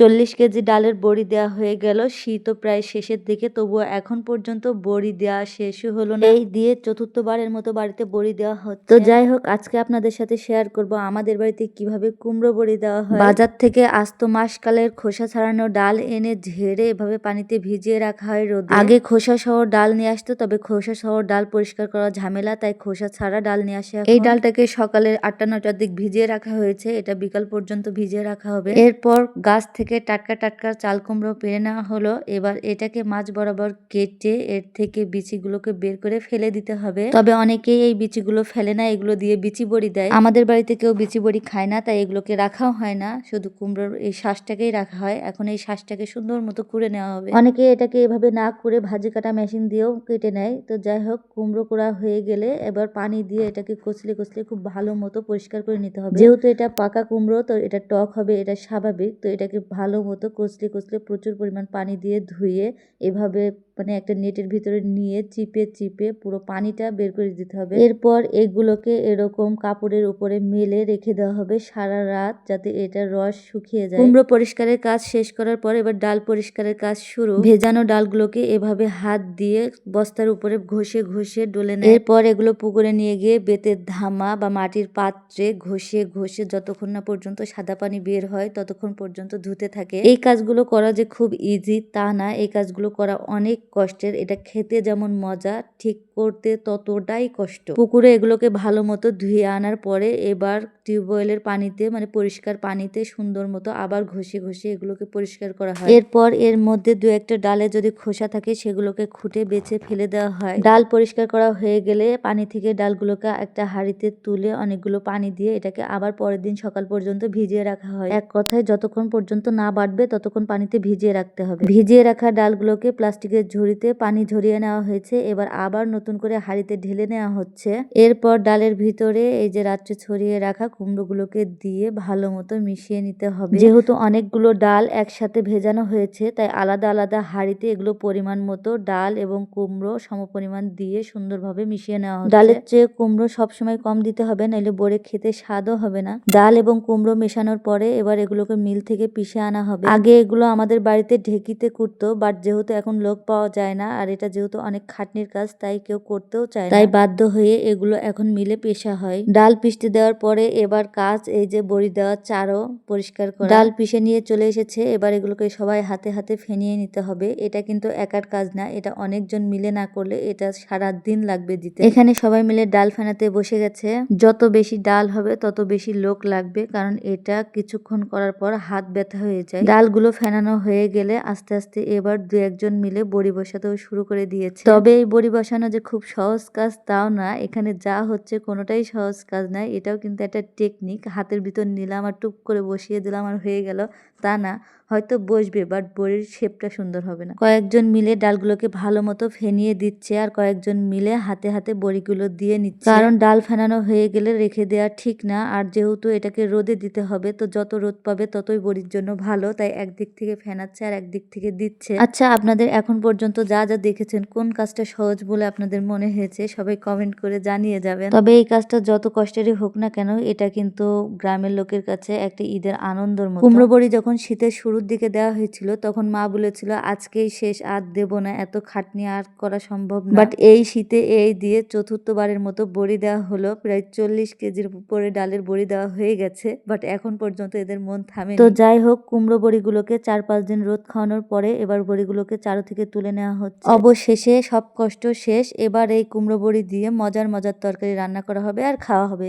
40 KG ডালের বড়ি দেওয়া হয়ে গেল। শীতও প্রায় শেষের দিকে, তবুও এখন পর্যন্ত বড়ি দেওয়া শেষই হলো না। এই দিয়ে চতুর্থবারের মতো বাড়িতে বড়ি দেওয়া হচ্ছে। তো যাই হোক, আজকে আপনাদের সাথে শেয়ার করব আমাদের বাড়িতে কিভাবে কুমড়ো বড়ি দেওয়া হয়। বাজার থেকে আস্ত মাসকালের খোসা ছাড়ানো ডাল এনে ঝেড়ে এভাবে পানিতে ভিজিয়ে রাখা হয় রোদে। আগে খোসা সহ ডাল নিয়ে আসতো, তবে খোসা সহ ডাল পরিষ্কার করা ঝামেলা, তাই খোসা ছাড়া ডাল নিয়ে আসে। এই ডালটাকে সকালে 8টা-9টার দিক ভিজিয়ে রাখা হয়েছে, এটা বিকাল পর্যন্ত ভিজিয়ে রাখা হবে। এরপর গাছ থেকে টাটকা টাটকা চাল কুমড়ো পেরে নেওয়া হলো। এবার এটাকে মাঝ বরাবর কেটে এর থেকে বিচিগুলোকে বের করে ফেলে দিতে হবে। তবে অনেকেই এই বিচিগুলো ফেলে না, এগুলো দিয়ে বিচি বড়ি দেয়। আমাদের বাড়িতে কেউ বিচি বড়ি খায় না, তাই এগুলোকে রাখাও হয় না, শুধু কুমড়োর এই শ্বাসটাকেই রাখা হয়। এখন এই শ্বাসটাকে সুন্দর মতো কুড়ে নেওয়া হবে। অনেকে এটাকে এভাবে না করে ভাজি কাটা মেশিন দিয়েও কেটে নেয়। তো যাই হোক, কুমড়ো কুড়া হয়ে গেলে এবার পানি দিয়ে এটাকে কচলে কচলে খুব ভালো মতো পরিষ্কার করে নিতে হবে। যেহেতু এটা পাকা কুমড়ো, তো এটা টক হবে, এটা স্বাভাবিক। তো এটাকে ভালো মতো কচলে কচলে প্রচুর পরিমাণ পানি দিয়ে ধুয়ে এভাবে মানে একটা নেটের ভিতরে নিয়ে চিপে চিপে পুরো পানিটা বের করে দিতে হবে। এরপর এগুলোকে এরকম কাপড়ের উপরে মেলে রেখে দেওয়া হবে সারা রাত, যাতে এটার রস শুকিয়ে যায়। কুমড়ো পরিষ্কারের কাজ শেষ করার পর এবার ডাল পরিষ্কারের কাজ শুরু। ভেজানো ডালগুলোকে এভাবে হাত দিয়ে বস্তার উপরে ঘষে ঘষে ডলে নেয়। এরপর এগুলো পুকুরে নিয়ে গিয়ে বেতের ধামা বা মাটির পাত্রে ঘষে ঘষে যতক্ষণ না পর্যন্ত সাদা পানি বের হয় ততক্ষণ পর্যন্ত ধুতে থাকে। এই কাজগুলো করা যে খুব ইজি তা না, এই কাজগুলো করা অনেক কষ্টের। এটা খেতে যেমন মজা, ঠিক করতে ততটাই কষ্ট। পুকুরে এগুলোকে ভালো মতো ধুয়ে আনার পরে এবার টিউবওয়েলের পানিতে মানে পরিষ্কার পানিতে সুন্দর মতো আবার ঘষে ঘষে এগুলোকে পরিষ্কার করা হয়। এরপর এর মধ্যে দু একটা ডালে যদি খোসা থাকে সেগুলোকে খুঁটে বেছে ফেলে দেওয়া হয়। ডাল পরিষ্কার করা হয়ে গেলে পানি থেকে ডালগুলোকে একটা হাঁড়িতে তুলে অনেকগুলো পানি দিয়ে এটাকে আবার পরের দিন সকাল পর্যন্ত ভিজিয়ে রাখা হয়। এক কথায় যতক্ষণ পর্যন্ত না বাড়বে ততক্ষণ পানিতে ভিজিয়ে রাখতে হবে। ভিজিয়ে রাখা ডালগুলোকে প্লাস্টিকের ঝুড়িতে পানি ঝরিয়ে নেওয়া হয়েছে, এবার আবার নতুন করে হাঁড়িতে ঢেলে নেওয়া হচ্ছে। এরপর ডালের ভিতরে এই যে রাত্রে ছড়িয়ে রাখা কুমড়োগুলোকে দিয়ে ভালো মতো মিশিয়ে নিতে হবে। যেহেতু অনেকগুলো ডাল একসাথে ভেজানো হয়েছে, তাই আলাদা আলাদা হাঁড়িতে এগুলো পরিমাণ মতো ডাল এবং কুমড়ো সমপরিমাণ দিয়ে সুন্দরভাবে মিশিয়ে নেওয়া হচ্ছে। ডালের চেয়ে কুমড়ো সবসময় কম দিতে হবে, নাহলে বড়ে খেতে স্বাদও হবে না। ডাল এবং কুমড়ো মেশানোর পরে এবার এগুলোকে মিল থেকে পিষে আনা হবে। আগে এগুলো আমাদের বাড়িতে ঢেকিতে কুটতো, বাট যেহেতু এখন লোক পাওয়া যায় না আর এটা যেহেতু অনেক খাটনির কাজ, তাই কেউ করতেও চায় না, তাই বাধ্য হয়ে এগুলো এখন মিলে পেষা হয়। ডাল পিষতে দেওয়ার পরে এবার কাজ এই যে বড়ি দেওয়ার চারও পরিষ্কার করা। ডাল পিষে নিয়ে চলে এসেছে, এবার এগুলোকে সবাই হাতে হাতে ফেনিয়ে নিতে হবে। এটা কিন্তু একার কাজ না, এটা অনেকজন মিলে না করলে এটা সারা দিন লাগবে দিতে। এখানে সবাই মিলে ডাল ফেনাতে বসে গেছে। যত বেশি ডাল হবে তত বেশি লোক লাগবে, কারণ এটা কিছুক্ষণ করার পর হাত ব্যথা হয়ে যায়। ডালগুলো ফেনানো হয়ে গেলে আস্তে আস্তে এবার দু একজন মিলে বড়ি বসাতেও শুরু করে দিয়েছে। তবে এই বড়ি বসানো যে খুব সহজ কাজ তাও না, এখানে যা হচ্ছে কোনোটাই সহজ কাজ নয়। এটাও কিন্তু একটা টেকনিক। হাতের ভিতর নিলাম আর টুক করে বসিয়ে দিলাম আর হয়ে গেল তা না, হয়তো বসবে বাট বড়ির শেপটা সুন্দর হবে না। কয়েকজন মিলে ডালগুলোকে ভালো মতো ফেনিয়ে দিচ্ছে আর কয়েকজন মিলে হাতে হাতে বড়িগুলো দিয়ে নিচ্ছে, কারণ ডাল ফেনানো হয়ে গেলে রেখে দেওয়া ঠিক না। আর যেহেতু এটাকে রোদে দিতে হবে, তো যত রোদ পাবে ততই বড়ির জন্য ভালো, তাই একদিক থেকে ফেনাচ্ছে আর একদিক থেকে দিচ্ছে। আচ্ছা, আপনাদের এখন পর্যন্ত যা যা দেখেছেন কোন কাজটা সহজ বলে আপনাদের মনে হয়েছে সবাই কমেন্ট করে জানিয়ে যাবেন। তবে এই কাজটা যত কষ্টেরই হোক না কেন, এটা কিন্তু গ্রামের লোকের কাছে একটা ঈদের আনন্দের মতো। কুমড়ো বড়ি যখন শীতের শুরুর দিকে দেওয়া হয়েছিল তখন মা বলেছিল আজকেই শেষ, আর দেবো না, এত খাটনি আর করা সম্ভব না। বাট এই শীতে এই দিয়ে চতুর্থবারের মতো বড়ি দেওয়া হলো। প্রায় 40 কেজির উপরে ডালের বড়ি দেওয়া হয়ে গেছে, বাট এখন পর্যন্ত এদের মন থামেনি। তো যাই হোক, কুমড়ো বড়িগুলোকে 4-5 দিন রোদ খাওয়ানোর পরে এবার বড়িগুলোকে চারু থেকে তুলে নেওয়া হচ্ছে। অবশেষে সব কষ্ট শেষ। এবার এই কুমড়ো বড়ি দিয়ে মজার মজার তরকারি রান্না করা হবে আর খাওয়া হবে।